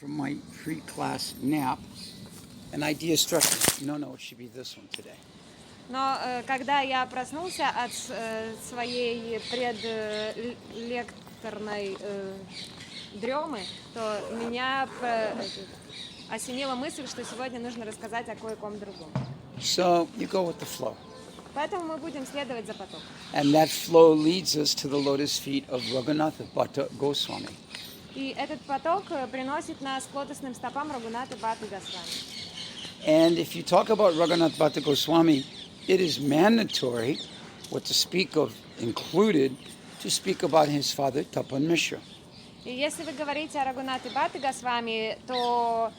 from my pre-class nap, an idea struck me. No, it should be this one today. Но когда я проснулся от своей предлекторной дремы, то меня осенила мысль, что сегодня нужно рассказать о кое-ком другом. So you go with the flow. Поэтому мы будем следовать за потоком. And that flow leads us to the lotus feet of Raghunatha, Bhatta, Goswami. И этот поток приносит нас к лотосным стопам Рагунаты Бхатты Госвами. And if you talk about Raghunatha Bhatta Goswami, it is mandatory, what to speak of included, to speak about his father, Tapan Mishra. И если вы говорите о Рагунате Бхатты Госвами, то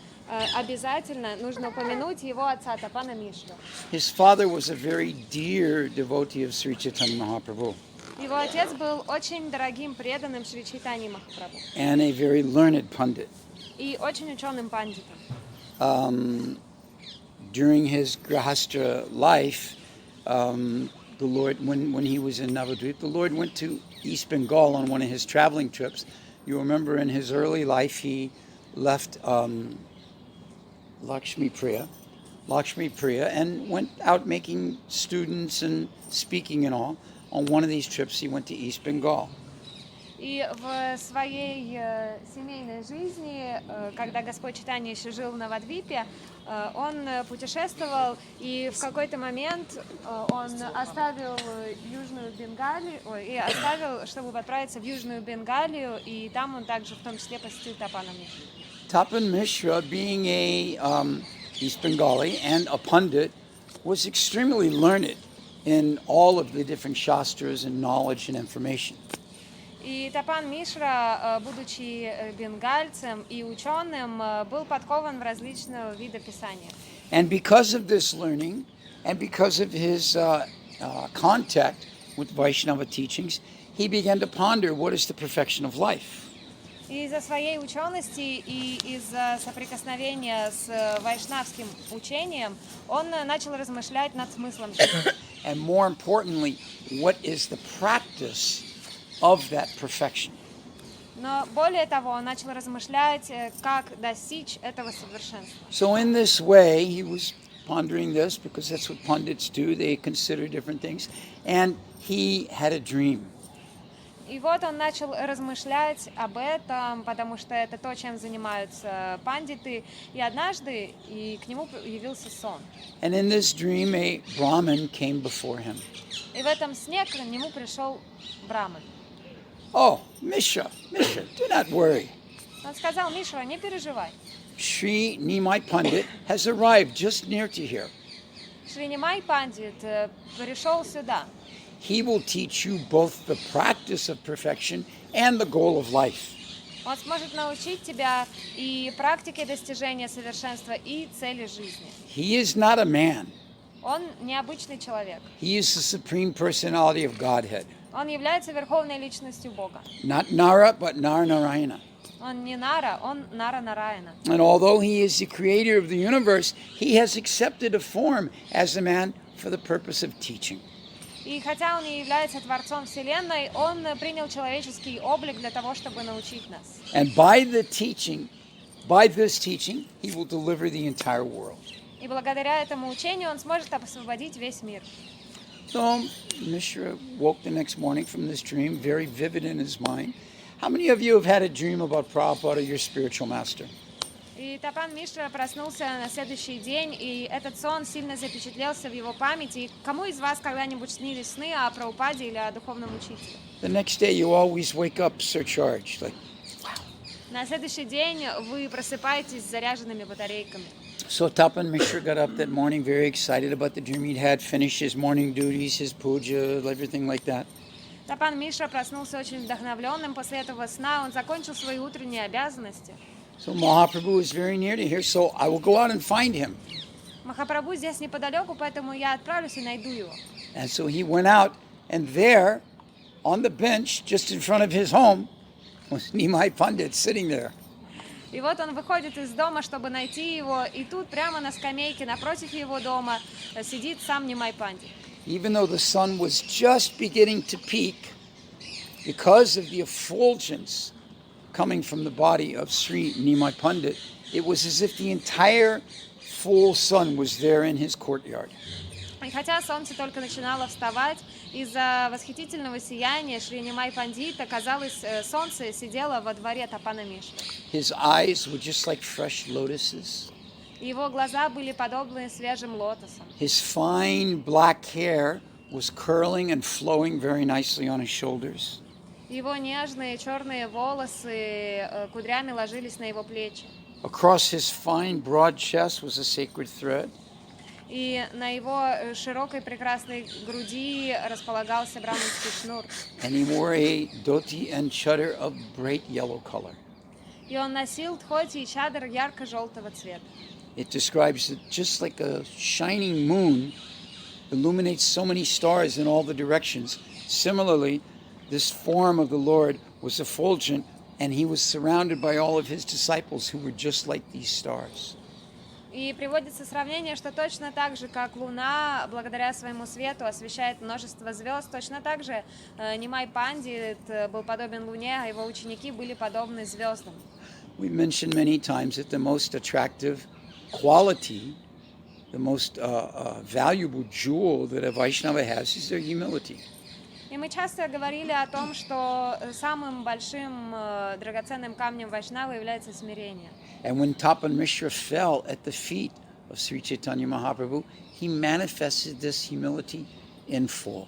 обязательно нужно упомянуть его отца Тапана Мишра. His father was a very dear devotee of Sri Chaitanya Mahaprabhu. Его отец был очень дорогим преданным Шри Чайтаньи Махапрабху. And a very learned pundit. И очень ученым пандитом. During his grahastha life, the Lord, when he was in Navadvip, the Lord went to East Bengal on one of his traveling trips. You remember in his early life, he left Lakshmi Priya, and went out making students and speaking and all. On one of these trips, he went to East Bengal. И в своей семейной жизни, когда Господь Чайтанья еще жил в Навадвипе, он путешествовал, и в какой-то момент он оставил Южную Бенгалию, чтобы отправиться в Южную Бенгалию, и там он также в том числе посетил Тапана Мишру. Tapan Mishra, being a East Bengali and a pundit, was extremely learned in all of the different shastras and knowledge and information. И Тапан Мишра, будучи бенгальцем и ученым, был подкован в различного вида писания. And because of this learning, and because of his contact with Vaishnava teachings, he began to ponder what is the perfection of life. Из-за своей учености и из-за соприкосновения с вайшнавским учением он начал размышлять над смыслом жизни. And more importantly, what is the practice of that perfection? Но более того, он начал размышлять, как достичь этого совершенства. So in this way, he was pondering this, because that's what pundits do. They consider different things. And he had a dream. И вот он начал размышлять об этом, потому что это то, чем занимаются пандиты. И однажды к нему явился сон. And in this dream, a Brahmin came before him. И в этом сне к нему пришел Браман. Oh, Mishra, do not worry. Он сказал: Мишра, не переживай. Sri Nimai Pandit has arrived just near to here. Шри Нимай Пандит пришел сюда. He will teach you both the practice of perfection and the goal of life. Он сможет научить тебя и практике достижения совершенства, и цели жизни. He is not a man. Он необычный человек. He is the supreme personality of Godhead. Он является верховной личностью Бога. Not Nara, but Narayana. Он не Нара, он Нара Нараяна. And although he is the creator of the universe, he has accepted a form as a man for the purpose of teaching. И хотя он не является творцом Вселенной, он принял человеческий облик для того, чтобы научить нас. And by this teaching, he will deliver the entire world. И благодаря этому учению он сможет освободить весь мир. So Mishra woke the next morning from this dream, very vivid in his mind. How many of you have had a dream about Prabhupada or your spiritual master? И Тапан Мишра проснулся на следующий день, и этот сон сильно запечатлелся в его памяти. И кому из вас когда-нибудь снились сны о Прабхупаде или о духовном учителе? The next day you always wake up surcharged, like, wow. На следующий день вы просыпаетесь с заряженными батарейками. So Tapan Mishra got up that morning very excited about the dream he'd had, finished his morning duties, his puja, everything like that. Тапан Мишра проснулся очень вдохновленным после этого сна. Он закончил свои утренние обязанности. So Mahaprabhu is very near to here, so I will go out and find him. Махапрабху здесь неподалеку, поэтому я отправлюсь и найду его. And so he went out, and there, on the bench, just in front of his home, was Nimai Pandit sitting there. И вот он выходит из дома, чтобы найти его, и тут прямо на скамейке напротив его дома сидит сам Нимай Пандит. Even though the sun was just beginning to peak, because of the effulgence coming from the body of Sri Nimai Pandit, it was as if the entire full sun was there in his courtyard. И хотя солнце только начинало вставать, из-за восхитительного сияния Шри Нимай Пандита, казалось, солнце сидело во дворе Тапана Мишры. His eyes were just like fresh lotuses. Его глаза были подобны свежим лотосам. His fine black hair was curling and flowing very nicely on his shoulders. Его нежные черные волосы кудрями ложились на его плечи. Across his fine broad chest was a sacred thread. И на его широкой прекрасной груди располагался браманский шнур. And he wore a dhoti and chadar of bright yellow color. И он носил тхоти и чадр ярко-желтого цвета. It describes that just like a shining moon illuminates so many stars in all the directions. Similarly, this form of the Lord was effulgent, and he was surrounded by all of his disciples who were just like these stars. И приводится сравнение, что точно так же, как Луна, благодаря своему свету, освещает множество звезд, точно так же Нимай Пандит был подобен Луне, а его ученики были подобны звездам. We mentioned many times that the most attractive quality, the most valuable jewel that a Vaishnava has is their humility. И мы часто говорили о том, что самым большим драгоценным камнем Вайшнавы является смирение. And when Tapan Mishra fell at the feet of Sri Chaitanya Mahaprabhu, he manifested this humility in full.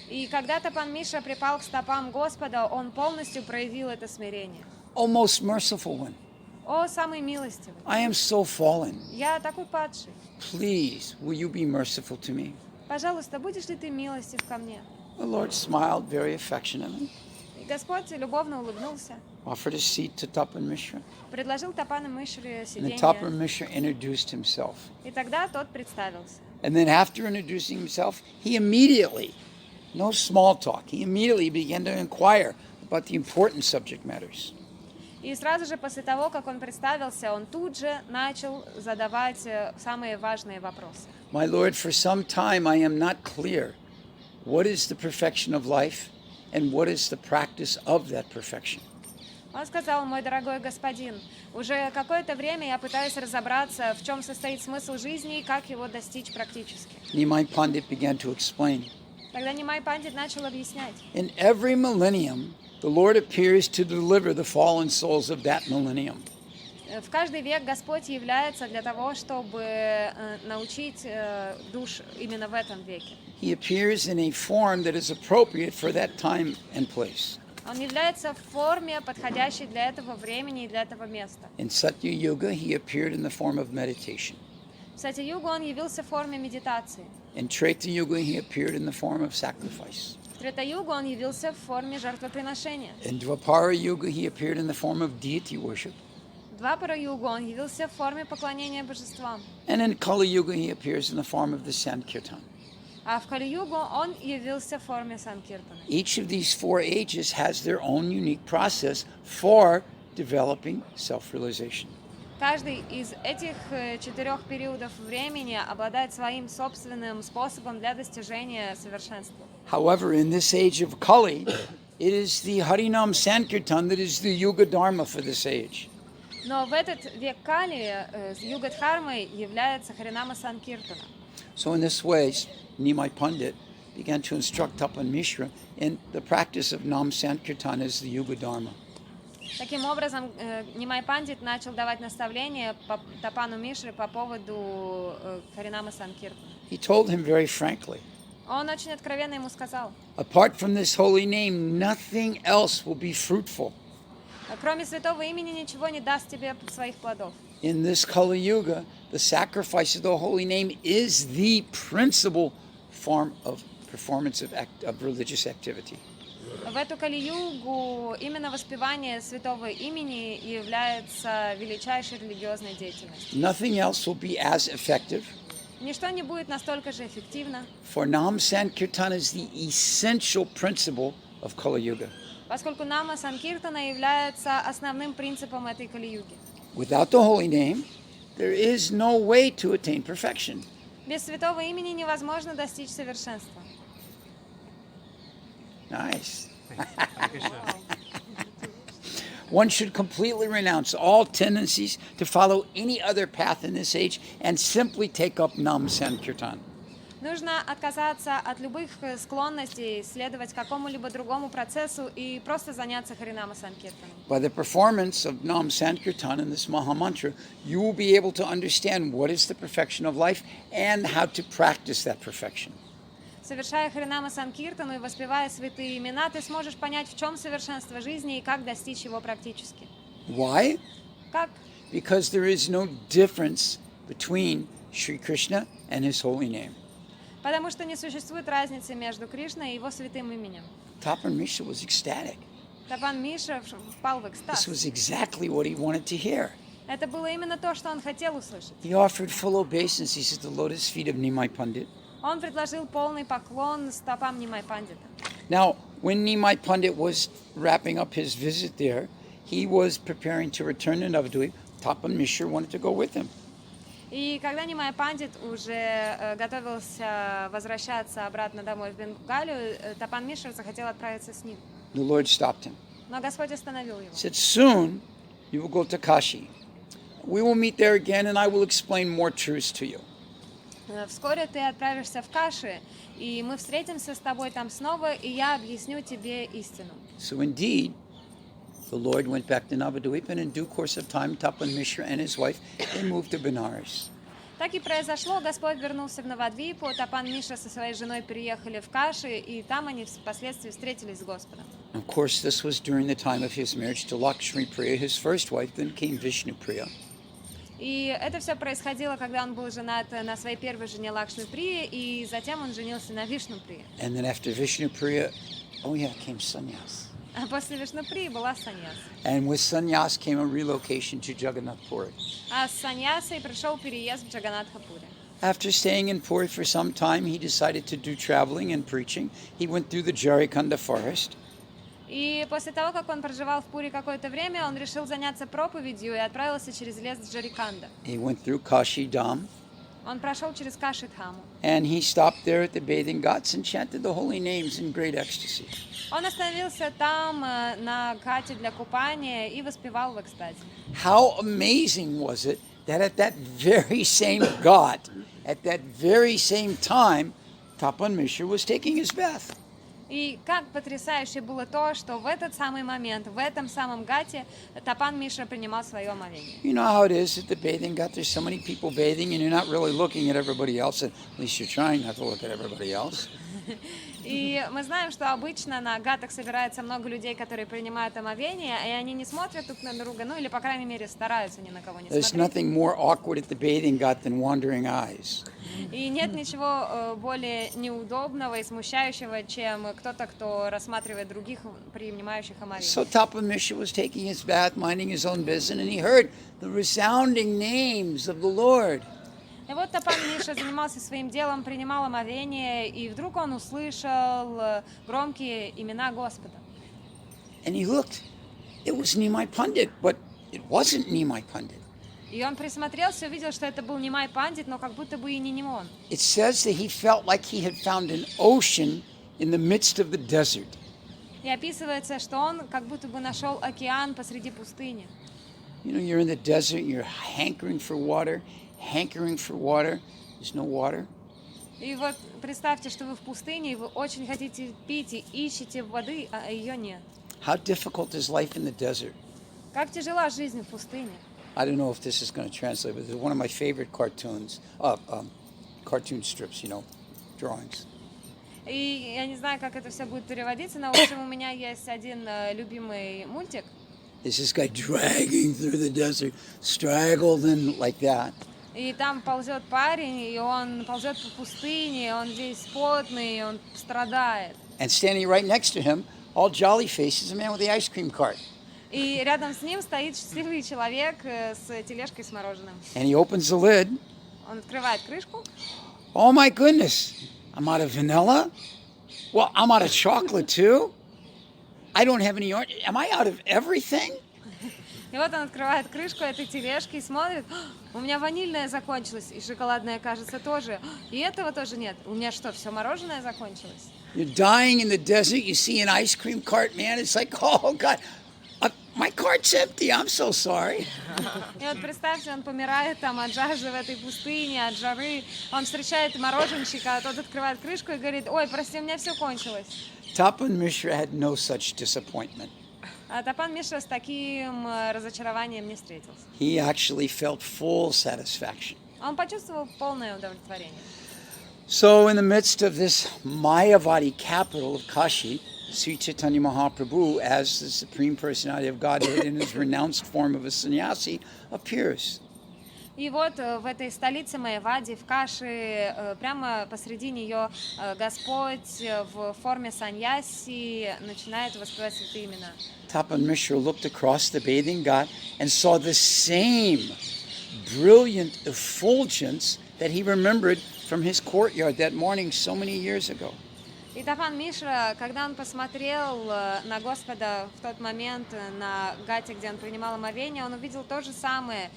И когда Тапан Мишра припал к стопам Господа, он полностью проявил это смирение. O most merciful one, О, самый милостивый! I am so fallen. Я такой падший. Please, will you be merciful to me? Пожалуйста, будешь ли ты милостив ко мне? The Lord smiled very affectionately, И Господь любовно улыбнулся, offered a seat to Tapan Mishra, предложил Тапану Мишре and then Tapan сиденье, Mishra introduced himself. и тогда тот представился. And then after introducing himself, he immediately, no small talk, he immediately began to inquire about the important subject matters. И сразу же после того, как он представился, он тут же начал задавать самые важные вопросы. My Lord, for some time I am not clear what is the perfection of life and what is the practice of that perfection. Он сказал: мой дорогой господин, уже какое-то время я пытаюсь разобраться, в чем состоит смысл жизни и как его достичь практически. Nimai Pandit began to explain. Тогда Нимай Пандит начал объяснять. In every millennium, the Lord appears to deliver the fallen souls of that millennium. В каждый век Господь является для того, чтобы научить душ именно в этом веке. He appears in a form that is appropriate for that time and place. Он является в форме, подходящей для этого времени и для этого места. In Satya Yuga, he appeared in the form of meditation. В Сати-югу он явился в форме медитации. In Treta Yuga, he appeared in the form of sacrifice. В Трета-югу он явился в форме жертвоприношения. In Dvapara Yuga, he appeared in the form of deity worship. В Двапара-югу он явился в форме поклонения божествам. And in Kali Yuga, he appears in the form of the Sankirtan. А в Кали-югу он явился в форме Санкиртана. Each of these four ages has their own unique process for developing self-realization. Каждый из этих 4 периодов времени обладает своим собственным способом для достижения совершенства. However, in this age of Kali, it is the Harinam Sankirtan that is the Yuga Dharma for this age. Но в этот век Кали с Юга-дхармой является Харинама Санкиртана. So in this way, Nimai Pandit began to instruct Tapan Mishra in the practice of Nam Sankirtan as the Yuga Dharma. Таким образом, Нимай Пандит начал давать наставления Тапану Мишре по поводу Харинама Санкиртана. He told him very frankly, Он очень откровенно ему сказал: apart from this holy name, nothing else will be fruitful. кроме святого имени ничего не даст тебе своих плодов. In this Kali Yuga, the sacrifice of the holy name is the principal form of performance of religious activity. В эту Кали-югу именно воспевание святого имени является величайшей религиозной деятельностью. Nothing else will be as effective. Ничто не будет настолько же эффективно, For Nam Sankirtan is the essential principle of Kali Yuga. поскольку Нама Санкиртана является основным принципом этой Кали-юги. Without the holy name, there is no way to attain perfection. Без святого имени невозможно достичь совершенства. Nice. One should completely renounce all tendencies to follow any other path in this age and simply take up Nam Sankirtan. Нужно отказаться от любых склонностей следовать какому-либо другому процессу и просто заняться Харинама Санкиртаном. By the performance of Nam Sankirtan in this Mahamantra, you will be able to understand what is the perfection of life and how to practice that perfection. Совершая Харинама Санкиртану и воспевая святые имена, ты сможешь понять, в чем совершенство жизни и как достичь его практически. Why? Как? Because there is no difference between Sri Krishna and his holy name. Потому что не существует разницы между Кришной и его святым именем. Tapan Mishra was ecstatic. Тапан Миша впал в This экстаз. was exactly what he wanted to hear. Это было именно то, что он хотел услышать. He offered full obeisances at the lotus feet of Nimai Pandit. Он предложил полный поклон стопам Нимай Пандита. Now, when Nimai Pandit was wrapping up his visit there, he was preparing to return to Navadvip. Tapan Mishra wanted to go with him. И когда Нимай Пандит уже готовился возвращаться обратно домой в Бенгалию, Тапан Мишра захотел отправиться с ним. The Lord stopped him. Но Господь остановил его. He said, soon you will go to Kashi. We will meet there again and I will explain more truths to you. Вскоре ты отправишься в Каши, и мы встретимся с тобой там снова, и я объясню тебе истину. So indeed, the Lord went back to Navadvip, and in due course of time, Tapan Mishra and his wife, they moved to Benares. Так и произошло, Господь вернулся в Навадвипу, Тапан Мишра со своей женой переехали в Каши, и там они впоследствии встретились с Господом. Of course, this was during the time of his marriage to Lakshmi Priya, his first wife, then came Vishnu Priya. И это все происходило, когда он был женат на своей первой жене Лакшми Прии, и затем он женился на Вишну Прии. And then after Vishnu Priya, came Sannyas. А после Вишну Прии была саньяс. And with Sannyas came a relocation to Jagannath Puri. А с саньясой пришел переезд в Джаганатха-Пури. After staying in Puri for some time, he decided to do traveling and preaching. He went through the Jharikanda forest. И после того, как он проживал в Пури какое-то время, он решил заняться проповедью и отправился через лес Джариканда. He went through Kashi Dham. Он прошел через Каши-Дхаму. And he stopped there at the bathing ghats and chanted the holy names in great ecstasy. Он остановился там, на гате для купания, и воспевал в экстазе. How amazing was it that at that very same ghat, at that very same time, Tapan Mishra was taking his bath. И как потрясающе было то, что в этот самый момент, в этом самом гате, Тапан Мишра принимал свое омовение. You know how it is at the bathing ghat, there's so many people bathing and you're not really looking at everybody else, at least you're trying not to look at everybody else. И мы знаем, что обычно на гатах собирается много людей, которые принимают омовение, и они не смотрят друг на друга, ну или, по крайней мере, стараются ни на кого не There's смотреть. nothing more awkward at the bathing ghat than wandering eyes. И нет ничего более неудобного и смущающего, чем кто-то, кто рассматривает других, принимающих омовение. So Tapan Mishra was taking his bath, minding his own business, and he heard the resounding names of the Lord. И вот Тапан Миша занимался своим делом, принимал омовение, и вдруг он услышал громкие имена Господа. And he looked. It was Nimai Pandit, but it wasn't Nimai Pandit. И он присмотрелся, увидел, что это был Нимай Пандит, но как будто бы и не он. It says that he felt like he had found an ocean in the midst of the desert. И описывается, что он как будто бы нашел океан посреди пустыни. You know, you're in the desert, you're hankering for water. There's no water. И вот представьте, что вы в пустыне, и вы очень хотите пить и ищете воды, а ее нет. How difficult is life in the desert? Как тяжела жизнь в пустыне. I don't know if this is going to translate, but it's one of my favorite cartoons, cartoon strips, drawings. И я не знаю, как это все будет переводиться, но в общем у меня есть один любимый мультик. There's this guy dragging through the desert, straggled in like that. И там ползет парень, и он ползет по пустыне, он весь потный, он страдает. And standing right next to him, all jolly faced, is a man with the ice cream cart. И рядом с ним стоит счастливый человек с тележкой с мороженым. And he opens the lid. Он открывает крышку. Oh my goodness, I'm out of vanilla? Well, I'm out of chocolate too? I don't have any orange. Am I out of everything? И вот он открывает крышку этой тележки и смотрит, у меня ванильная закончилась, и шоколадная, кажется, тоже. И этого тоже нет. У меня что, все мороженое закончилось? You're dying in the desert, you see an ice cream cart, man. It's like, oh God, My cart's empty. I'm so sorry. И вот представьте, он помирает там от жажды в этой пустыне, от жары. Он встречает мороженщика, а тот открывает крышку и говорит: ой, прости, у меня все кончилось. Tapan Mishra had no such disappointment. А Тапан Мишра с таким разочарованием не встретился. He actually felt full satisfaction. Он почувствовал полное удовлетворение. So in the midst of this Mayavadi capital of Kashi, Sri Chaitanya Mahaprabhu, as the Supreme Personality of Godhead in his renounced form of a sannyasi, appears. И вот в этой столице Майявади, в Каши, прямо посреди нее Господь в форме саньяси начинает воспевать святые имена. Tapan Mishra looked across the bathing ghat and saw the same brilliant effulgence that he remembered from his courtyard that morning so many years ago. И Тапан Мишра, когда он посмотрел на Господа в тот момент на гате, где он принимал омовение, он увидел то же самое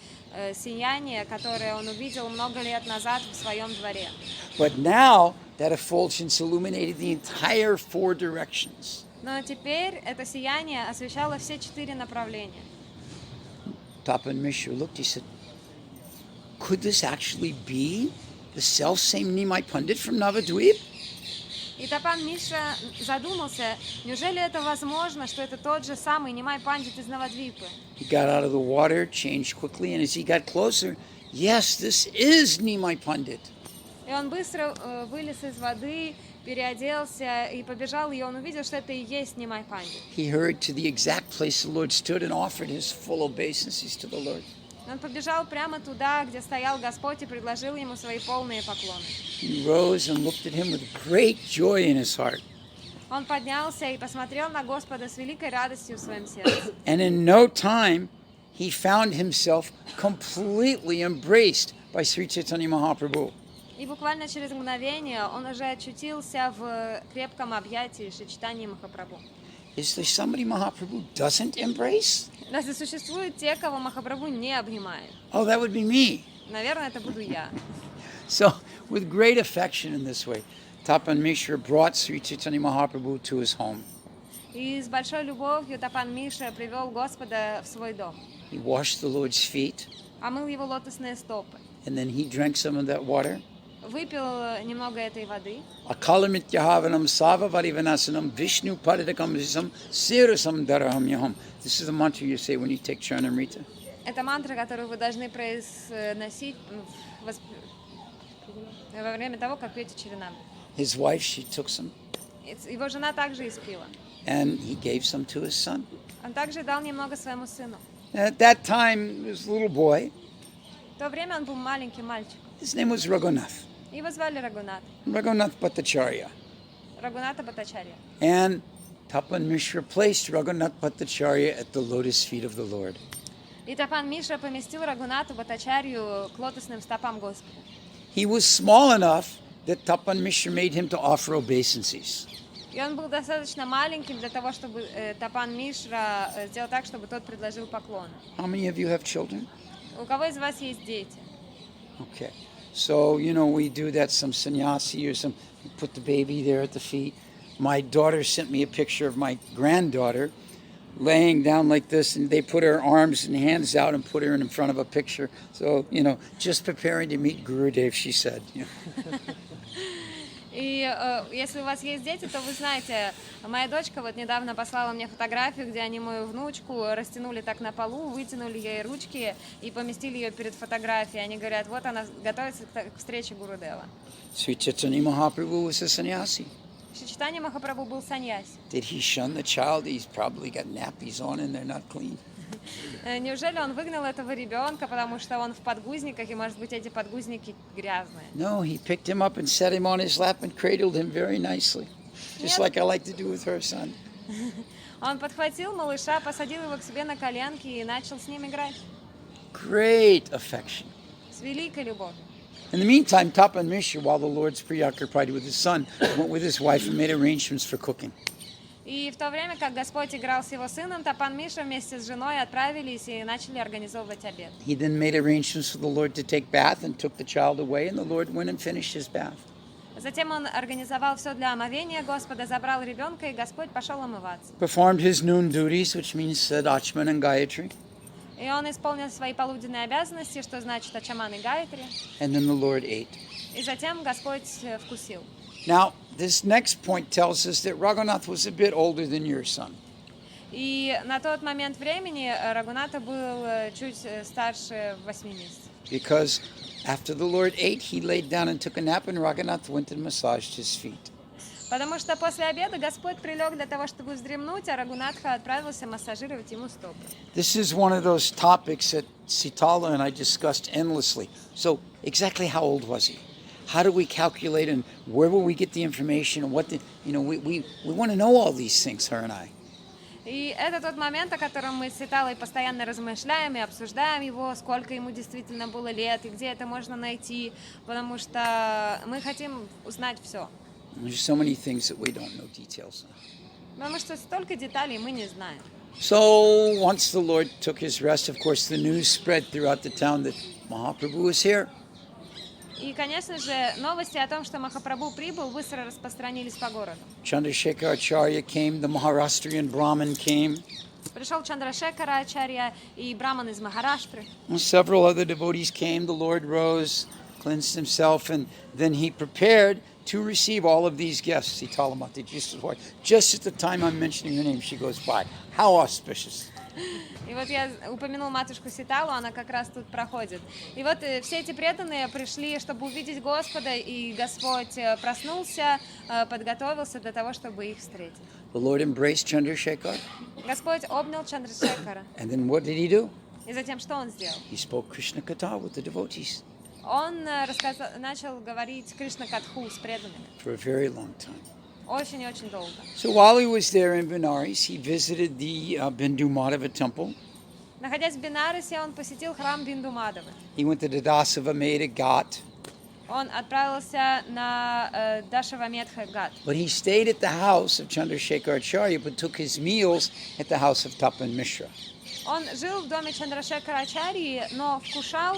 сияние, которое он увидел много лет назад в своем дворе. But now that effulgence illuminated the entire four directions. Но теперь это сияние освещало все 4 направления. Tapan Mishra looked, he said, could this actually be the self-same Nimai Pandit from Navadvip? И Тапан Мишра задумался, неужели это возможно, что это тот же самый Нимай Пандит из Навадвипы? He got out of the water, changed quickly, and as he got closer, yes, this is Nimai Pandit. И он быстро вылез из воды, переоделся и побежал, и он увидел, что это и есть Нимай Пандит. He hurried to the exact place the Lord stood and offered his full obeisances to the Lord. Он побежал прямо туда, где стоял Господь, и предложил ему свои полные поклоны. He rose and looked at him with great joy in his heart. Он поднялся и посмотрел на Господа с великой радостью в своем сердце. And in no time, he found himself completely embraced by Sri Chaitanya Mahaprabhu. И буквально через мгновение он уже очутился в крепком объятии Шри Чайтаньи Махапрабху. Is there somebody Mahaprabhu doesn't embrace? Разве существуют те, кого Махапрабху не обнимает? Oh, that would be me. Наверное, это буду я. So, with great affection in this way, Tapan Mishra brought Sri Chaitanya Mahaprabhu to his home. И с большой любовью Тапан Мишра привел Господа в свой дом, He washed the Lord's feet, омыл его лотосные стопы, and then he drank some of that water. выпил немного этой воды. Akalamithyahavanam savavarivanasana Vishnu paridakam visam sirasam darahamyaham. This is the mantra you say when you take Charanamrita. Это мантра, которую вы должны произносить во время того, как пьете Чаринамриту. His wife, she took some, Его жена также испила. and he gave some to his son. Он также дал немного своему сыну. And at that time, this little boy, В то время он был маленьким мальчиком. his name was Raghunatha, Его звали Рагунат, Raghunath Bhattacharya. Рагуната Бхаттачарья. And Tapan Mishra placed Raghunath Bhattacharya at the lotus feet of the Lord. И Тапан Мишра поместил Рагунату Бхаттачарью к лотосным стопам Господа. He was small enough that Tapan Mishra made him to offer obeisances. И он был достаточно маленьким для того, чтобы Тапан Мишра сделал так, чтобы тот предложил поклон. How many of you have children? У кого из вас есть дети? Okay. So, we do that, some sannyasi or some, put the baby there at the feet. My daughter sent me a picture of my granddaughter laying down like this, and they put her arms and hands out and put her in front of a picture. So, just preparing to meet Gurudev, she said. И если у вас есть дети, то вы знаете, моя дочка вот недавно послала мне фотографию, где они мою внучку растянули так на полу, вытянули ей ручки и поместили ее перед фотографией. Они говорят, вот она готовится к встрече Гурудева. Sri Chaitanya Mahaprabhu was a sannyasi. Шри Чайтанья Махапрабху был саньяси. Did he shun the child? He's probably got nappies on and they're not clean. Неужели он выгнал этого ребенка, потому что он в подгузниках, и, может быть, эти подгузники грязные? No, he picked him up and set him on his lap and cradled him very nicely, just like I like to do with her son. Он подхватил малыша, посадил его к себе на коленки и начал с ним играть. Great affection. С великой любовью. In the meantime, Tapan Mishra, while the Lord's preoccupied with his son, went with his wife and made arrangements for cooking. И в то время, как Господь играл с его сыном, Тапан Мишра вместе с женой отправились и начали организовывать обед. He then made arrangements for the Lord to take bath and took the child away, and the Lord went and finished his bath. Затем он организовал все для омовения Господа, забрал ребенка, и Господь пошел омываться. Performed his noon duties, which means Sadachman and Gayatri. И он исполнил свои полуденные обязанности, что значит Ачаман и Гайатри. And then the Lord ate. И затем Господь вкусил. Now, this next point tells us that Raghunath was a bit older than your son. И на тот момент времени Рагуната был чуть старше 8 месяцев. Because after the Lord ate, he laid down and took a nap, and Raghunath went and massaged his feet. Потому что после обеда Господь прилег для того, чтобы вздремнуть, а Рагунатха отправился массажировать ему стопы. This is one of those topics that Sitala and I discussed endlessly. So, exactly how old was he? How do we calculate, and where will we get the information, and what the, we want to know all these things, her and I. И это тот момент, о котором мы с Ситалой постоянно размышляем и обсуждаем его, сколько ему действительно было лет и где это можно найти, потому что мы хотим узнать все. There's so many things that we don't know details on. Потому что столько деталей мы не знаем. So, once the Lord took his rest, of course, the news spread throughout the town that Mahaprabhu was here. И, конечно же, новости о том, что Махапрабху прибыл, быстро распространились по городу. Chandrasekhar Acharya came, the Maharashtrian Brahmin came. Пришел Чандрашекара Ачарья и Браман из Махараштры. Several other devotees came. The Lord rose, cleansed himself, and then he prepared to receive all of these guests. Sitalamati, just at the time I'm mentioning her name, she goes by. How auspicious. И вот я упомянул матушку Ситалу, она как раз тут проходит. И вот все эти преданные пришли, чтобы увидеть Господа, и Господь проснулся, подготовился для того, чтобы их встретить. The Lord embraced Chandrasekhar. Господь обнял Чандрашекара. And then what did he do? И затем что он сделал? He spoke Krishna Katha with the devotees Он начал говорить Кришна-катху с преданными. for a very long time. Очень и очень долго. So while he was there in Benares, he visited the Bindu Madhava temple. Находясь в Бенарасе, он посетил храм Биндумадавы. He went to the Dasavameda Ghat. Он отправился на Дашавамедха Гат. But he stayed at the house of Chandrasekhar Acharya, but took his meals at the house of Tapan Mishra. Он жил в доме Чандрашекара Ачарьи, но вкушал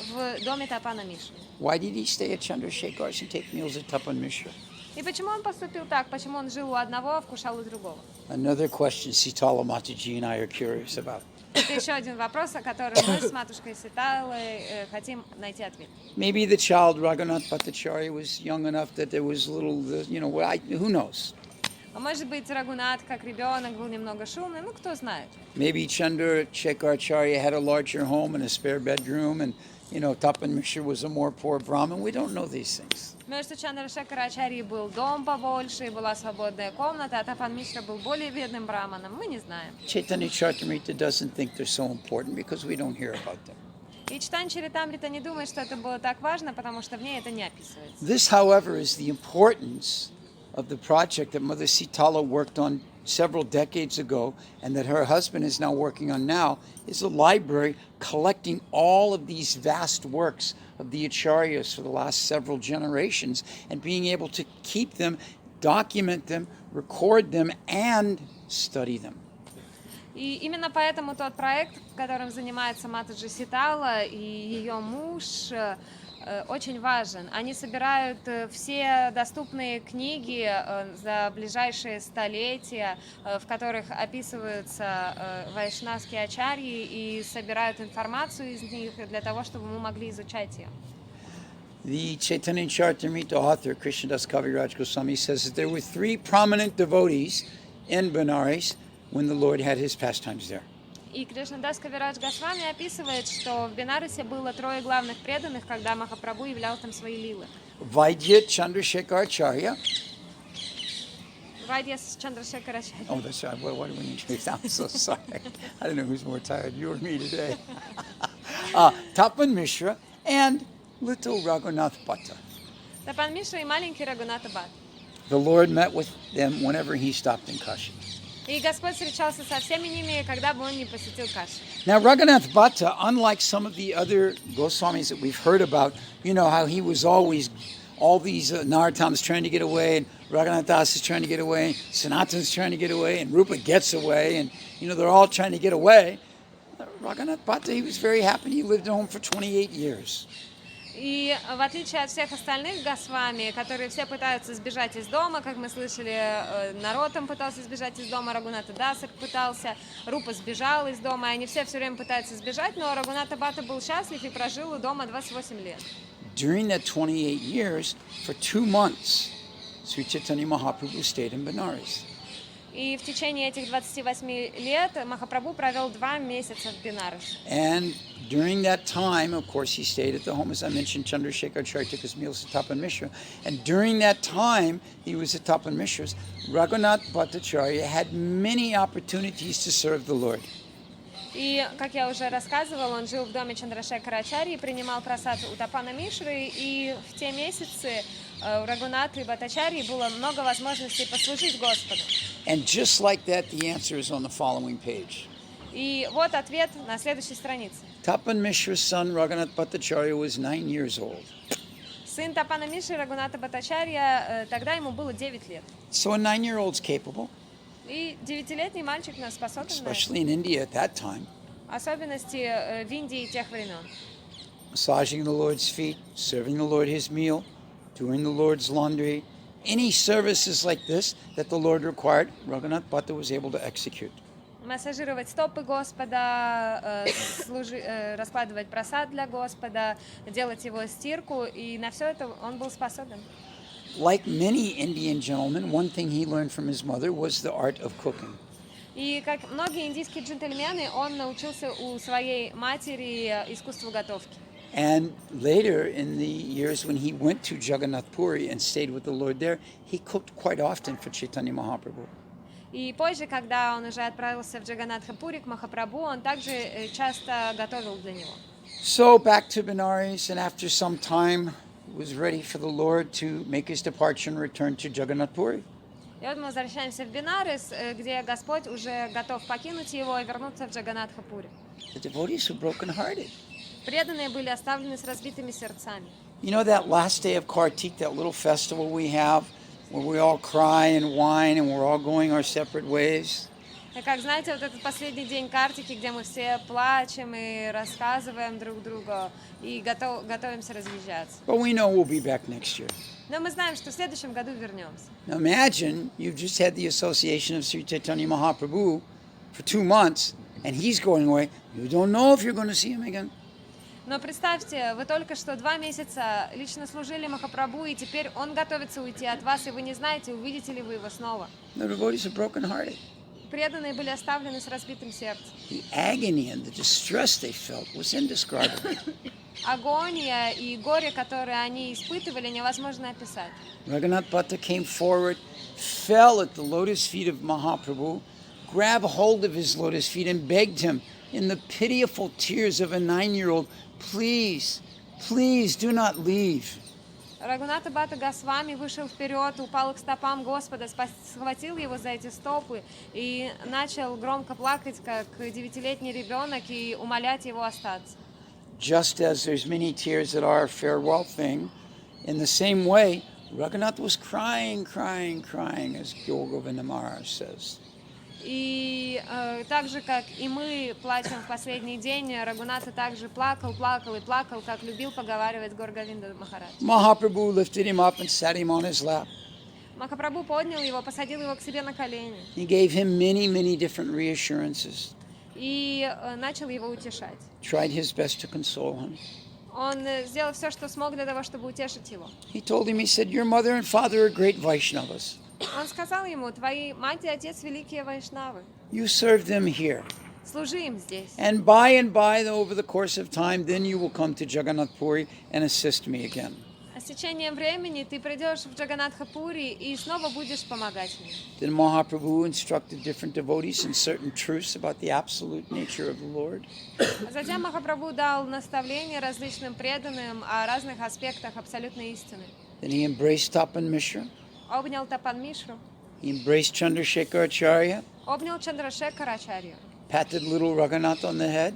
в доме Тапана Мишры. Why did he stay at Chandrasekhar's and take meals at Tapan Mishra? И почему он поступил так? Почему он жил у одного, а вкушал у другого? Another question Sitala Mataji and I are curious about. Это еще один вопрос, о котором мы с матушкой Ситалой хотим найти ответ. Maybe the child Raghunath Bhattacharya was young enough that there was little, who knows? А может быть, Рагунат, как ребенок, был немного шумный, ну кто знает. Maybe Chandrasekhar Acharya had a larger home and a spare bedroom, and Tapan Mishra was a more poor Brahmin. We don't know these things. Может, у Чандрашекара Ачарьи был дом побольше, и была свободная комната, а Тапан Мишра был более бедным браманом, мы не знаем. Chaitanya Charitamrita doesn't think they're so important because we don't hear about them. И Читань Чаритамрита не думает, что это было так важно, потому что в ней это не описывается. This, however, is the importance of the project that Mother Sitala worked on several decades ago and that her husband is now working on now, is a library collecting all of these vast works of the Acharyas for the last several generations and being able to keep them, document them, record them, and study them. И именно поэтому тот проект, которым занимается Матаджи Ситала и ее муж, очень важен. Они собирают все доступные книги за ближайшие столетия, в которых описываются вайшнавские ачарьи, и собирают информацию из них для того, чтобы мы могли изучать ее. The Chaitanya Charitamrita author, Krishnadas Kaviraj Goswami, says that there were 3 prominent devotees in Benares when the Lord had his pastimes there. И Кришнадас Кавирадж Госвами описывает, что в Бенарасе было 3 главных преданных, когда Махапрабху являл там свои лилы. Vaidya Chandrasekhar Acharya. Вайдья Чандрашекара Ачарья. Oh, that's right. What do we need to do? I'm so sorry. I don't know who's more tired, you or me today. Tapan Mishra and little Raghunath Bhatta. Тапан Мишра и маленький Рагуната Бхатта. The Lord met with them whenever he stopped in Kashi. И Господь встречался со всеми ними, когда бы он не посетил Каши. Now, Raghunath Bhatta, unlike some of the other Goswamis that we've heard about, how he was always, all these Narottams trying to get away, and Raghunath Das is trying to get away, Sanatan's trying to get away, and Rupa gets away, and, they're all trying to get away. Raghunath Bhatta, he was very happy. He lived at home for 28 years. И в отличие от всех остальных Госвами, которые все пытаются сбежать из дома, как мы слышали, Наротам пытался сбежать из дома, Рагунатха Дасак пытался, Рупа сбежал из дома, и они все время пытаются сбежать, но Рагунатха Бхатта был счастлив и прожил у дома 28 лет. During that 28 years, for 2 months, Sri Chaitanya Mahaprabhu stayed in Benares. И в течение этих 28 лет Махапрабху провел 2 месяца в Бенаресе. And during that time, of course, he stayed at the home, as I mentioned, Chandrasekhar Acharya took his meals at Tapan Mishra. And during that time he was at Tapan Mishra's, Raghunath Bhattacharya had many opportunities to serve the Lord. И, как я уже рассказывала, он жил в доме Чандрашекара Ачарьи, принимал просад у Тапана Мишры, и в те месяцы у Рагунаты и Бхаттачарьи было много возможностей послужить Господу. And just like that, the answer is on the following page. И вот ответ на следующей странице. Tapan Mishra's son, Raghunath Bhattacharya, was 9 years old. Сын Тапана Мишры, Рагуната Бхаттачарья, тогда ему было 9 лет. So a 9-year-old's capable, И 9-летний мальчик способен на это. especially in India at that time, Особенности в Индии тех времен. massaging the Lord's feet, serving the Lord his meal, doing the Lord's laundry. Any services like this that the Lord required, Raghunath Bhatta was able to execute. Массажировать стопы Господа, раскладывать просад для Господа, делать его стирку, и на все это он был способен. Like many Indian gentlemen, one thing he learned from his mother was the art of cooking. И как многие индийские джентльмены, он научился у своей матери искусству готовки. And later in the years when he went to Jagannath Puri and stayed with the Lord there, he cooked quite often for Chaitanya Mahaprabhu. И позже, когда он уже отправился в Джаганатха-Пури к Махапрабху, он также часто готовил для него. So back to Benares, and after some time was ready for the Lord to make his departure and return to Jagannath Puri. И вот мы возвращаемся в Бенарес, где Господь уже готов покинуть его и вернуться в Джаганатха-Пури. The devotees were brokenhearted. Преданные были оставлены с разбитыми сердцами. You know that last day of Kartik, that little festival we have, where we all cry and whine and we're all going our separate ways? И как знаете, вот этот последний день Картики, где мы все плачем и рассказываем друг другу и готовимся разъезжаться. But we know we'll be back next year. Но мы знаем, что в следующем году вернемся. Now imagine you've just had the association of Sri Chaitanya Mahaprabhu for 2 months and he's going away. You don't know if you're going to see him again. Но представьте, вы только что 2 месяца лично служили Махапрабху, и теперь он готовится уйти от вас, и вы не знаете, увидите ли вы его снова. The devotees are brokenhearted. Преданные были оставлены с разбитым сердцем. The agony and the distress they felt was indescribable. Агония и горе, которые они испытывали, невозможно описать. Raghunath Bhatta came forward, fell at the lotus feet of Mahaprabhu, grabbed hold of his lotus feet and begged him in the pitiful tears of a 9-year-old, please, please do not leave. Рагунатха Бхатта Госвами вышел вперед, упал к стопам Господа, схватил его за эти стопы и начал громко плакать, как 9-летний ребенок, и умолять его остаться. Just as there's many tears at our farewell thing, in the same way, Raghunath was crying, crying, crying, as Govinda Maharaj says. И так же, как и мы плачем в последний день, Рагунатха также плакал, плакал и плакал, как любил поговаривать Гор Говинда Махарадж. Mahaprabhu lifted him up and sat him on his lap. Махапрабху поднял его, посадил его к себе на колени He gave him many, many different reassurances, и начал его утешать. tried his best to console him. Он сделал все, что смог для того, чтобы утешить его. He told him, he said, your mother and father are great Vaishnavas. Он сказал ему: твои мать и отец великие вайшнавы, You serve them here. служи им здесь. And by, over the course of time, then you will come to Jagannath Puri and assist me again. А с течением времени ты придешь в Джаганатха-Пури и снова будешь помогать мне. Then Mahaprabhu instructed different devotees in certain truths about the absolute nature of the Lord. Затем Махапрабху дал наставления различным преданным о разных аспектах абсолютной истины. Then he embraced Tapan Mishra. Обнял Тапан Мишру, He embraced Chandrasekhar Acharya, обнял Чандрашекара Ачарью, patted little Raghunatha on the head,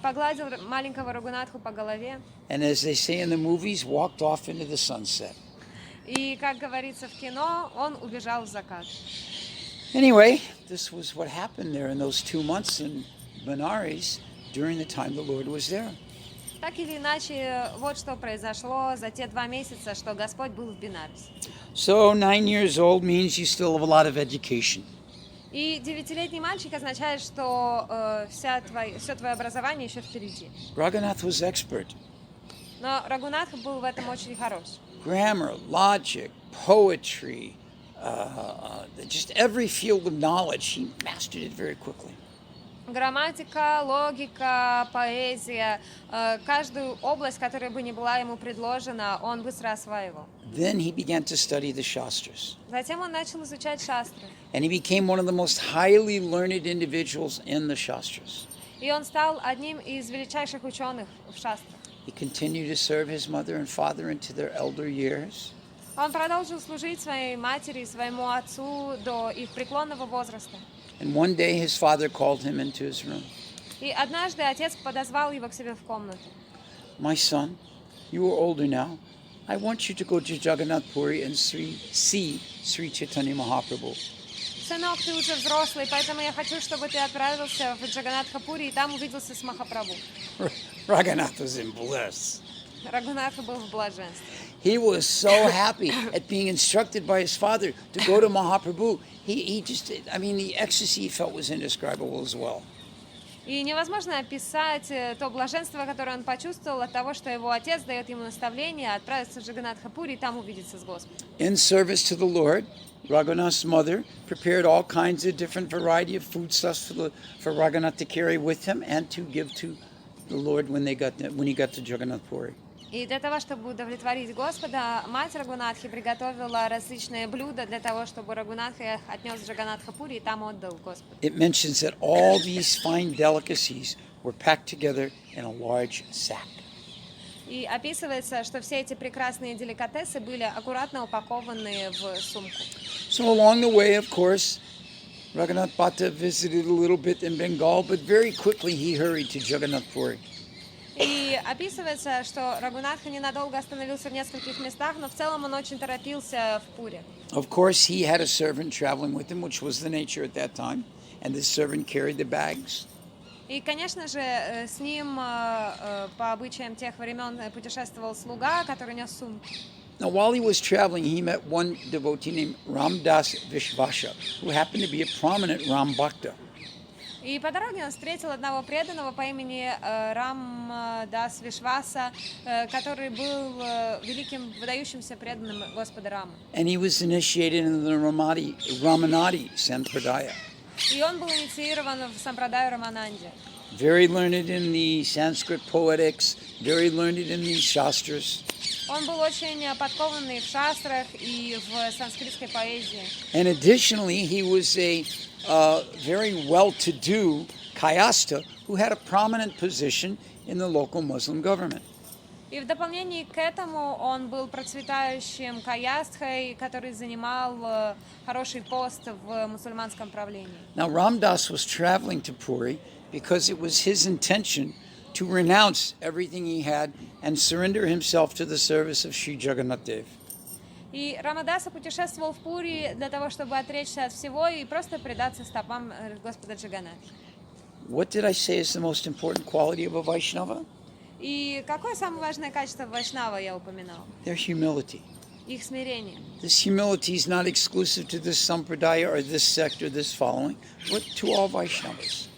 погладил маленького Рагунатху по голове and as they say in the movies, walked off into the sunset. и, как говорится в кино, он убежал в закат. Anyway, this was what happened there in those 2 months in Benares during the time the Lord was there. Так или иначе, вот что произошло за те 2 месяца, что Господь был в Бенарасе. So 9 years old means you still have a lot of education. И 9-летний мальчик означает, что все твое образование еще впереди. Raghunatha was expert. Но Рагунатха был в этом очень хорош. Grammar, logic, poetry, just every field of knowledge, he mastered it very quickly. Грамматика, логика, поэзия, каждую область, которая бы ни была ему предложена, он быстро осваивал. Then he began to study the Shastras. Затем он начал изучать шастры. And he became one of the most highly learned individuals in the Shastras. И он стал одним из величайших ученых в шастрах. He continued to serve his mother and father into their elder years. Он продолжил служить своей матери и своему отцу до их преклонного возраста. And one day his father called him into his room. И однажды отец подозвал его к себе в комнату. My son, you are older now. I want you to go to Jagannath Puri and see Sri Chaitanya Mahaprabhu. Сынок, ты уже взрослый, поэтому я хочу, чтобы ты отправился в Джаганнатха-Пури и там увиделся с Махапрабху. Raghunatha was in bliss. Рагунатха был в блаженстве. He was so happy at being instructed by his father to go to Mahaprabhu. The ecstasy he felt was indescribable as well. И невозможно описать то блаженство, которое он почувствовал от того, что его отец дает ему наставление отправиться в Джаганнатха-Пури и там увидеться с Господом. In service to the Lord, Raghunatha's mother prepared all kinds of different variety of foodstuffs for Raghunatha to carry with him and to give to the Lord when he got to Jagannath Puri. И для того, чтобы удовлетворить Господа, мать Рагунатхи приготовила различные блюда для того, чтобы Рагунатха их отнес в Джаганнатха-Пури и там отдал Господу. It mentions that all these fine delicacies were packed together in a large sack. И описывается, что все эти прекрасные деликатесы были аккуратно упакованы в сумку. So along the way, of course, Raghunath Bhatta visited a little bit in Bengal, but very quickly he hurried to Jagannath Puri. И описывается, что Рагунатха ненадолго остановился в нескольких местах, но в целом он очень торопился в Пуре. Of course, he had a servant traveling with him, which was the nature at that time, and this servant carried the bags. И, конечно же, с ним по обычаям тех времен путешествовал слуга, который нес сумку. Now, while he was traveling, he met one devotee named Ramdas Vishvasha, who happened to be a prominent Ram Bhakta. И по дороге он встретил одного преданного по имени Рамдас Вишваса, который был великим, выдающимся преданным Господа Рама. And he was initiated in the Ramanadi Sampradaya. И он был инициирован в Сампрадаю Рамананде. Very learned in the Sanskrit poetics, very learned in the Shastras. Он был очень подкованный в шастрах и в санскритской поэзии. And additionally, he was a very well-to-do Kayasta who had a prominent position in the local Muslim government. И в дополнение к этому он был процветающим каястхой, который занимал хороший пост в мусульманском правлении. Now, Ramdas was traveling to Puri because it was his intention to renounce everything he had and surrender himself to the service of Sri Jagannath Dev. И Рамадаса путешествовал в Пури для того, чтобы отречься от всего и просто предаться стопам Господа Джаганнатхи. What did I say is the most important quality of a Vaishnava? И какое самое важное качество Вайшнава я упоминал? Their humility. Их смирение. This humility is not exclusive to this sampradaya or this sect or this following, but to all Vaishnavas.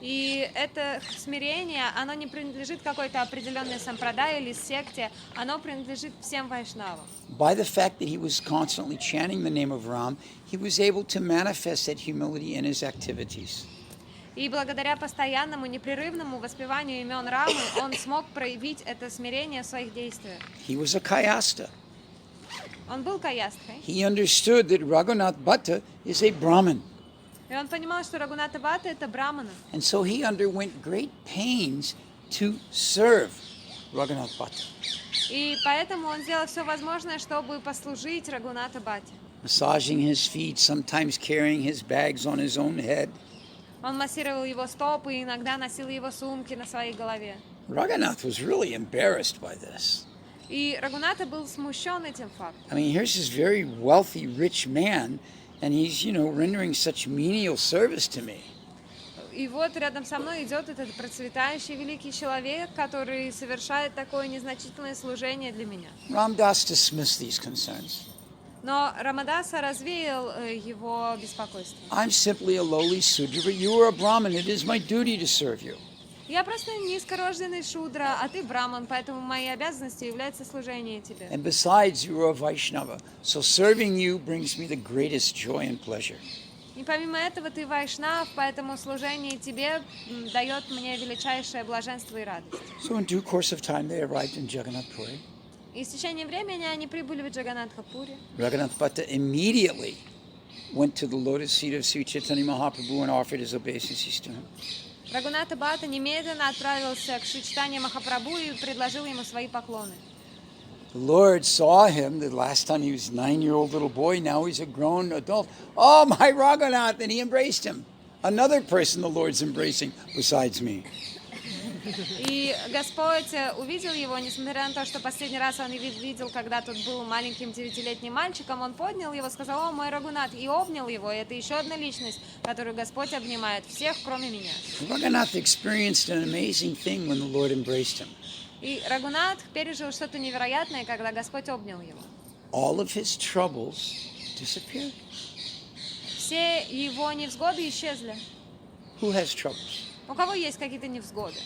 И это смирение, оно не принадлежит какой-то определенной сампрадае или секте, оно принадлежит всем вайшнавам. By the fact that he was constantly chanting the name of Ram, he was able to manifest that humility in his activities. И благодаря постоянному, непрерывному воспеванию имен Рамы, он смог проявить это смирение в своих действиях. He was a Kayasta. Он был каястхой. He understood that Raghunath Bhatta is a Brahmin. И он понимал, что Рагуната Бхатта — это брамана. And so he underwent great pains to serve Raghunath Bhatta. И поэтому он сделал все возможное, чтобы послужить Рагуната Бхатте. Massaging his feet, sometimes carrying his bags on his own head. Он массировал его стопы и иногда носил его сумки на своей голове. Raghunath was really embarrassed by this. И Рагуната был смущен этим фактом. I mean, here's this very wealthy, rich man, and he's, rendering such menial service to me. И вот рядом со мной идет этот процветающий великий человек, который совершает такое незначительное служение для меня. Ram Das dismissed these concerns. Но Рамадаса развеял его беспокойство. I'm simply a lowly Sudra, but you are a Brahmin. It is my duty to serve you. Я просто низкорожденный шудра, а ты браман, поэтому моей обязанностью является служение тебе. And besides, you are a Vaishnava, so serving you brings me the greatest joy and pleasure. И помимо этого ты вайшнав, поэтому служение тебе дает мне величайшее блаженство и радость. So in due course of time, they arrived in Jagannath Puri. И с течением времени они прибыли в Джаганатха-пури. Raghunath Bhatta immediately went to the lotus feet of Sri Chaitanya Mahaprabhu and offered his obeisances to him. Рагуната Бхатта немедленно отправился к Шри Чайтанье Махапрабху и предложил ему свои поклоны. The Lord saw him. The last time he was a 9-year-old little boy. Now he's a grown adult. Oh, my Raghunath! And he embraced him. Another person the Lord's embracing besides me. И Господь увидел его, несмотря на то, что последний раз он его видел, когда тот был маленьким 9-летним мальчиком, он поднял его, сказал: «О, мой Рагунат», и обнял его. И это еще одна личность, которую Господь обнимает всех, кроме меня. Raghunath experienced an amazing thing when the Lord embraced him. И Рагунат пережил что-то невероятное, когда Господь обнял его. All of his troubles disappeared. Все его невзгоды исчезли. Who has troubles? У кого есть какие-то невзгоды?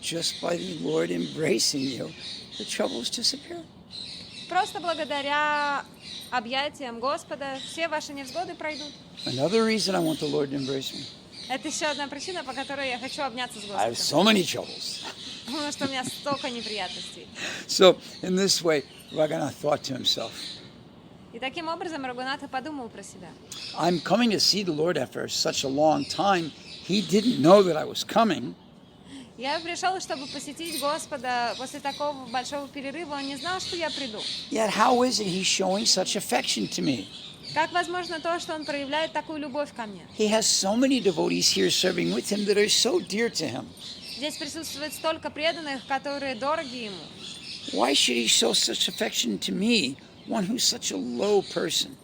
Just by the Lord embracing you, the troubles disappear. Просто благодаря объятиям Господа все ваши невзгоды пройдут. Another reason I want the Lord to embrace me. Это еще одна причина, по которой я хочу обняться с I have Господом. so many troubles. Потому что у меня столько неприятностей. So in this way, Raghunath thought to himself, И таким образом Рагунатха подумал про себя. I'm coming to see the Lord after such a long time. He didn't know that I was coming. Я пришел, чтобы посетить Господа после такого большого перерыва. Он не знал, что я приду. Yet how is it he's showing such affection to me? Как возможно то, что он проявляет такую любовь ко мне? He has so many devotees here serving with him that are so dear to him. Здесь присутствует столько преданных, которые дороги ему. Why should he show such affection to me, one who's such a low person?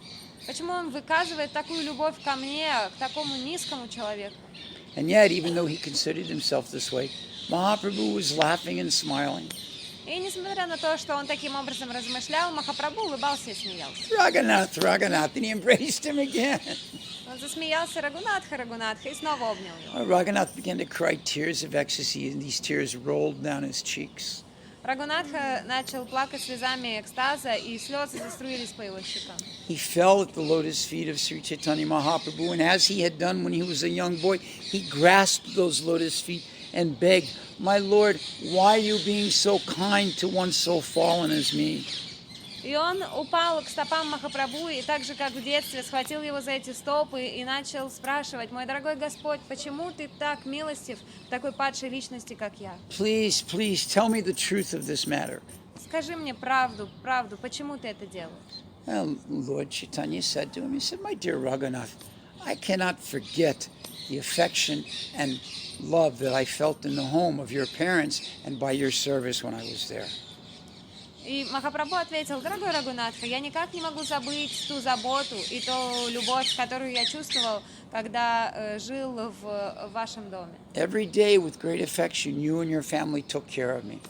Почему он выказывает такую любовь ко мне, к такому низкому человеку? And yet, even though he considered himself this way, Mahaprabhu was laughing and smiling. И несмотря на то, что он таким образом размышлял, Махапрабху улыбался и смеялся. Raghunath, Raghunath, and he embraced him again. Он засмеялся: Рагунатха, Рагунатха, и снова обнял его. Raghunath began to cry tears of ecstasy, and these tears rolled down his cheeks. Рагунатха начал плакать слезами экстаза, и слезы заструились по его щекам. He fell at the lotus feet of Sri Chaitanya Mahaprabhu, and as he had done when he was a young boy, he grasped those lotus feet and begged, "My Lord, why are you being so kind to one so fallen as me?" И он упал к стопам Махапрабху, и так же, как в детстве, схватил его за эти стопы и начал спрашивать: «Мой дорогой Господь, почему ты так милостив к такой падшей личности, как я? Please, please, tell me the truth of this matter. Скажи мне правду, правду, почему ты это делаешь?» Well, Lord Chaitanya said to him, he said, "My dear Raghunath, I cannot forget the affection and love that I felt in the home of your parents and by your service when I was there." И Махапрабху ответил: «Дорогой Рагунатха, я никак не могу забыть ту заботу и ту любовь, которую я чувствовал, когда жил в вашем доме. Every day with great affection, you and your family took care of me.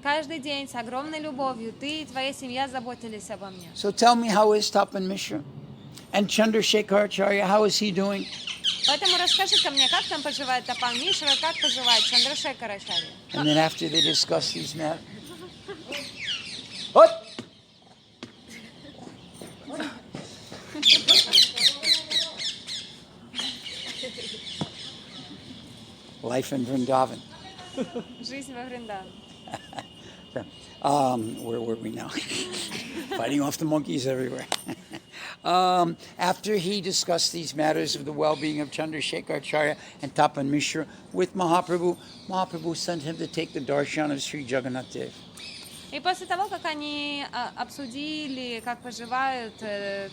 Каждый день с огромной любовью ты и твоя семья заботились обо мне. So tell me, how is Tapan Mishra? And Chandrasekharacharya, how is he doing?" Поэтому расскажи-ка мне, как там поживает Тапан Мишра, как поживает Чандрашекарачарья?» And then after they discussed these matters, what? Life in Vrindavan. Жизнь во Вриндаване. Where were we now? Fighting off the monkeys everywhere. After he discussed these matters of the well-being of Chandrasekharacharya and Tapan Mishra with Mahaprabhu, Mahaprabhu sent him to take the darshan of Sri Jagannath Dev. И после того, как они обсудили, как поживают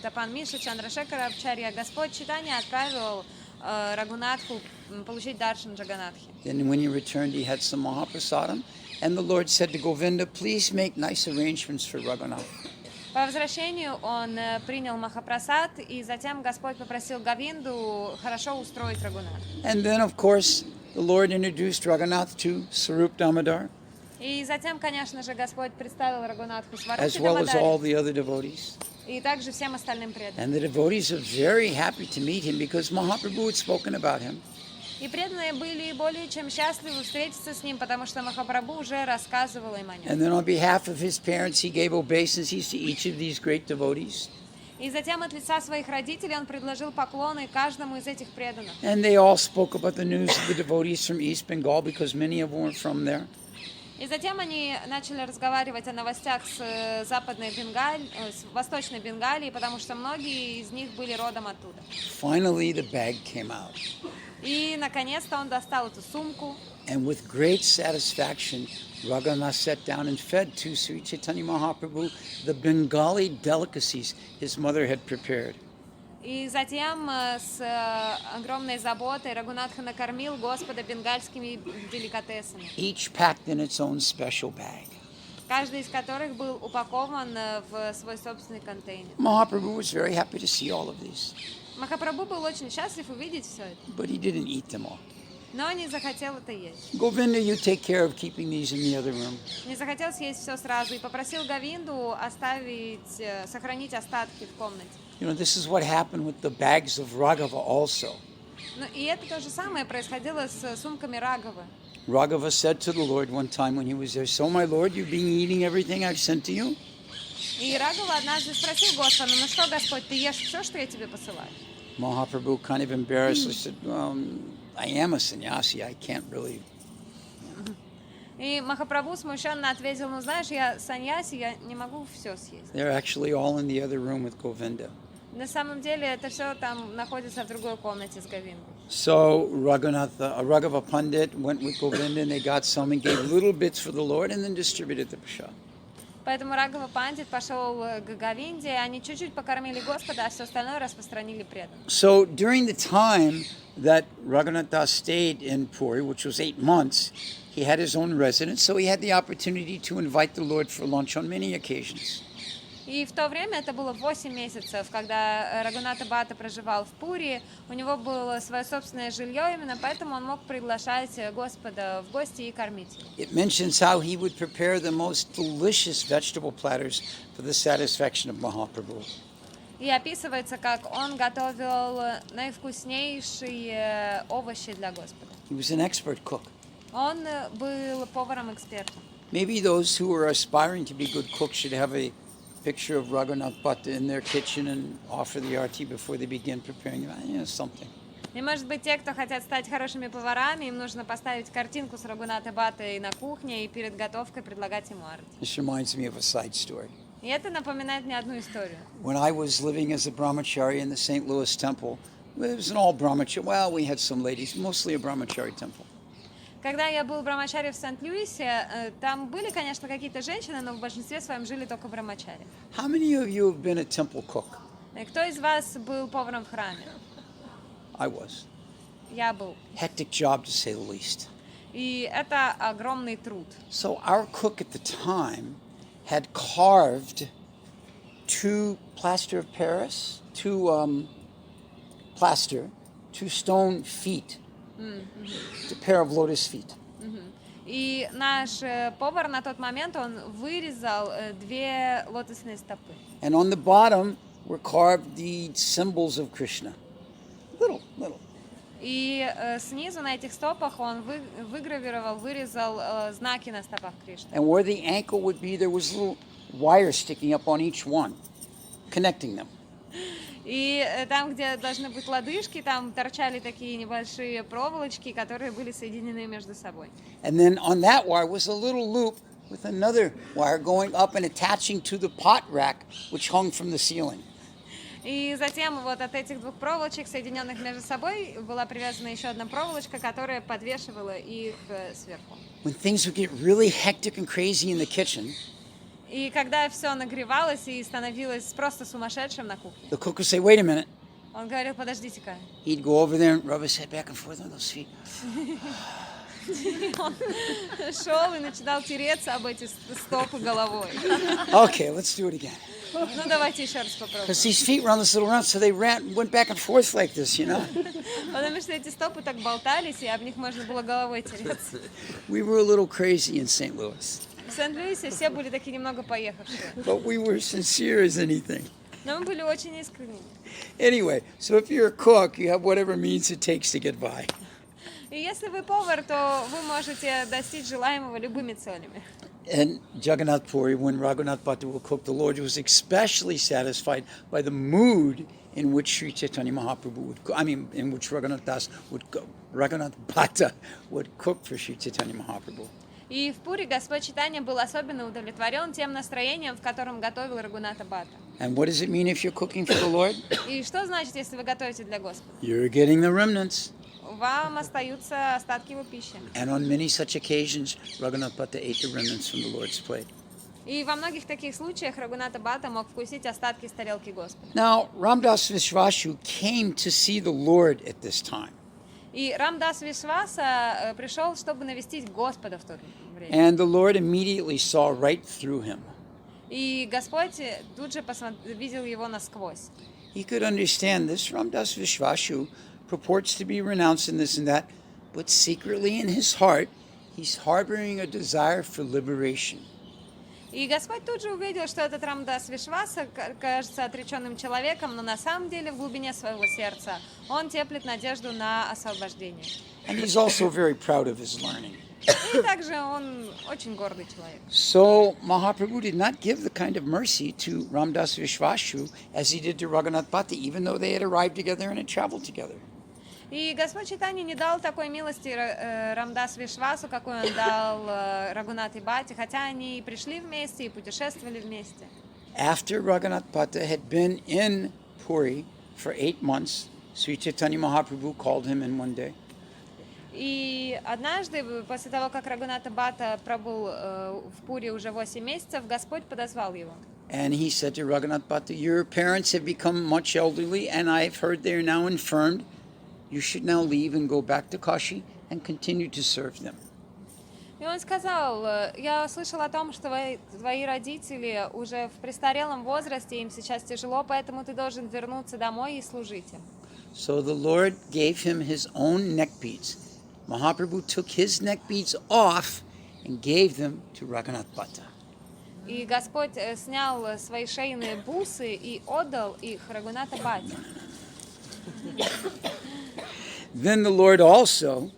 Тапан Миша, Чандрашекарачарья, Господь Чайтанья отправил Рагунатху получить даршан Джаганатхи. Then when he returned, he had some Mahaprasadam, and the Lord said to Govinda, "Please make nice arrangements for Raghunath." По возвращению он принял Махапрасад, и затем Господь попросил Говинду хорошо устроить Рагунатха. And then, of course, the Lord introduced Raghunatha to Sarup Damodar, И затем, конечно же, Господь представил Рагунатху as Сварупе well as all Дамодаре the other devotees. и также всем остальным преданным. And the devotees are very happy to meet him because Mahaprabhu had spoken about him. И преданные были более чем счастливы встретиться с ним, потому что Махапрабху уже рассказывал им о нем. And then on behalf of his parents, he gave obeisances to each of these great devotees. И затем от лица своих родителей он предложил поклоны каждому из этих преданных. And they all spoke about the news of the devotees from East Bengal because many of them were from there. И затем они начали разговаривать о новостях с с Восточной Бенгалии, потому что многие из них были родом оттуда. Finally, the bag came out. И, наконец-то, он достал эту сумку. And with great satisfaction, Raghunatha sat down and fed to Sri Chaitanya Mahaprabhu the Bengali delicacies his mother had prepared. И затем с огромной заботой Рагунатха накормил Господа бенгальскими деликатесами, Each packed in its own special bag. каждый из которых был упакован в свой собственный контейнер. Mahaprabhu was very happy to see all of these, Махапрабху был очень счастлив увидеть все это, but he didn't eat them all. но не захотел это есть. Govinda, you take care of keeping these in the other room. Не захотел съесть все сразу и попросил Говинду сохранить остатки в комнате. You know, this is what happened with the bags of Raghava also. Ну, и это то же самое происходило с сумками Рагавы. Raghava said to the Lord one time when he was there, "So, my Lord, you've been eating everything I've sent to you?" И Рагава однажды спросил Господа: ну что, Господь, ты ешь все, что я тебе посылаю? Mahaprabhu kind of embarrassedly said, I am a sannyasi, I can't really. И Махапрабху смущенно ответил: ну знаешь, я саньяси, я не могу все съесть. They're actually all in the other room with Govinda. На самом деле это все там находится в другой комнате с Говиндой. So Raghava Pandit went with Govinda and they got some and gave little bits for the Lord and then distributed the prasad. Поэтому Рагава Пандит пошел к Говинде, они чуть-чуть покормили Господа, а все остальное распространили преданным. So during the time that Raghunatha stayed in Puri, which was 8 months, he had his own residence, so he had the opportunity to invite the Lord for lunch on many occasions. И в то время, это было 8 месяцев, когда Рагунатха Бхатта проживал в Пури, у него было свое собственное жилье, именно поэтому он мог приглашать Господа в гости и кормить его. It mentions how he would prepare the most delicious vegetable platters for the satisfaction of Mahaprabhu. И описывается, как он готовил наивкуснейшие овощи для Господа. He was an expert cook. Он был поваром-экспертом. Maybe those who are aspiring to be good cooks should have a picture of Raghunatha Bhatta in their kitchen and offer the arti before they begin preparing something. И, может быть, те, кто хотят стать хорошими поварами, им нужно поставить картинку с Рагунатха Бхаттой на кухне и перед готовкой предлагать ему арти. This reminds me of a side story. И это напоминает мне одну историю. When I was living as a brahmachari in the St. Louis temple, it was an all brahmachari. Well, we had some ladies, mostly a brahmachari temple. Когда я был брамачари в Сент-Луисе, там были, конечно, какие-то женщины, но в большинстве своем жили только брамачари. How many of you have been a temple cook? Кто из вас был поваром в храме? I was. Я был. Hectic job, to say the least. И это огромный труд. So our cook at the time had carved two plaster of Paris, two stone feet, a pair of lotus feet. И наш повар на тот момент, он вырезал 2 лотосные стопы. And on the bottom were carved the symbols of Krishna. Little. И снизу на этих стопах он вырезал знаки на стопах Кришны. And where the ankle would be, there was little wire sticking up on each one, connecting them. И там, где должны быть лодыжки, там торчали такие небольшие проволочки, которые были соединены между собой. And then on that wire was a little loop with another wire going up and attaching to the pot rack, which hung from the ceiling. И затем вот от этих 2 проволочек, соединенных между собой, была привязана еще одна проволочка, которая подвешивала их сверху. When things would get really hectic and crazy in the kitchen, И когда все нагревалось и становилось просто сумасшедшим на кухне, the cook would say, "Wait a minute." он говорил: подождите-ка. He'd go over there and rub his head back and forth on those feet. И он шел и начинал тереться об эти стопы головой. Okay, let's do it again. Ну, давайте еще раз попробуем. Because these feet were on this little round, so they went back and forth like this, you know. Потому что эти стопы так болтались, и об них можно было головой тереться. We were a little crazy in St. Louis, В Сент-Луисе все были такие немного поехавшие. but we were sincere as anything. Но мы были очень искренними. Anyway, so if you're a cook, you have whatever means it takes to get by. И если вы повар, то вы можете достичь желаемого любыми целями. And Jagannath Puri, when Raghunatha Bhatta would cook, the Lord was especially satisfied by the mood in which Sri Chaitanya Mahaprabhu would cook, in which Raghunath Bhatta would cook for Sri Chaitanya Mahaprabhu. И в Пури Господь Чайтанья был особенно удовлетворен тем настроением, в котором готовил Рагунатха Бхатта. And what does it mean if you're cooking for the Lord? И что значит, если вы готовите для Господа? You're getting the remnants. Вам остаются остатки его пищи. And on many such occasions, Raghunath Bhatta ate the remnants from the Lord's plate. И во многих таких случаях Рагунатха Бхатта мог вкусить остатки с тарелки Господа. Now, Ramdas Vishwashu came to see the Lord at this time. И Рамдас Вишваса пришел, чтобы навестить Господа в то время. And the Lord immediately saw right through him. И Господь тут же видел его насквозь. He could understand this. Ramdas Vishwashu purports to be renounced in this and that, but secretly in his heart, he's harboring a desire for liberation. И Господь тут же увидел, что этот Рамдас Вишваса кажется отреченным человеком, но на самом деле в глубине своего сердца он теплит надежду на освобождение. And he's also very proud of his learning. И также он очень гордый человек. So Mahaprabhu did not give the kind of mercy to Ramdas Vishwashu as he did to Raghunath Bhatta, even though they had arrived together and had traveled together. И Господь Чайтанья не дал такой милости Рамдас Вишвасу, какой он дал Рагунатхе Бхатте, хотя они и пришли вместе, и путешествовали вместе. After Raghunath Bhatta had been in Puri for 8 months, Sri Chaitanya Mahaprabhu called him in one day. И однажды, после того, как Рагунатха Бхатта пробыл в Пури уже 8 месяцев, Господь подозвал его. And he said to Raghunath Bhatta, your parents have become much elderly, and I've heard they are now infirmed. You should now leave and go back to Kashi and continue to serve them. И он сказал, я слышал о том, что твои родители уже в престарелом возрасте, им сейчас тяжело, поэтому ты должен вернуться домой и служить им. So the Lord gave him his own neck beads. Mahaprabhu took his neck beads off and gave them to Raghunath Bhatta. И Господь снял свои шейные бусы и отдал их Рагунатха Бхатте. Then the Lord also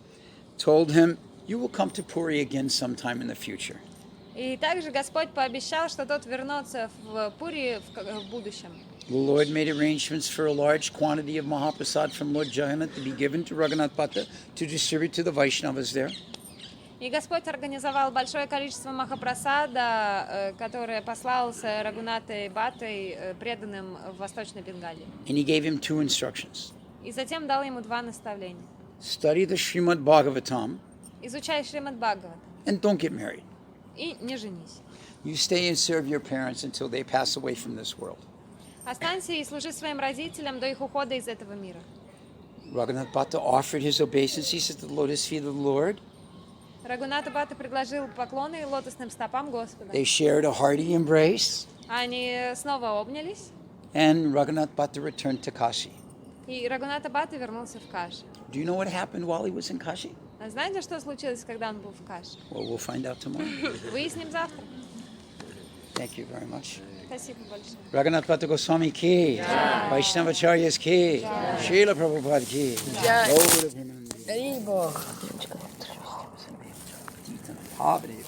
told him, you will come to Puri again sometime in the future. И также Господь пообещал, что тот вернется в Пури в будущем. The Lord made arrangements for a large quantity of Mahaprasad from Lord Jagannath to be given to Raghunath Bhatta to distribute to the Vaishnavas there. И Господь организовал большое количество махапрасада, которое послал с Рагунатхой Бхаттой, преданным в Восточной Бенгалии. And he gave him 2 instructions. И затем дал ему 2 наставления. Study the Srimad Bhagavatam Изучай Шримад Бхагават and don't get married. и не женись. You stay and serve your parents until they pass away from this world. Останься и служи своим родителям до их ухода из этого мира. Raghunath Bhatta offered his obeisances at the lotus feet of the Lord. Рагунатха Бхатта предложил поклоны лотосным стопам Господа. They shared a hearty embrace, Они снова обнялись, and Raghunath Bhatta returned to Kashi. и Рагунатха Бхатта вернулся в Каши. Do you know what happened while he was in Kashi? А знаете, что случилось, когда он был в Каши? Well, we'll find out tomorrow. Выясним завтра. Thank you very much. Спасибо большое. Raghunath Bhatta Goswami ki, Vaishnavacharyas ki, Srila Prabhupada ki, Gaura Brahmananda. Дай Бог. Poverty.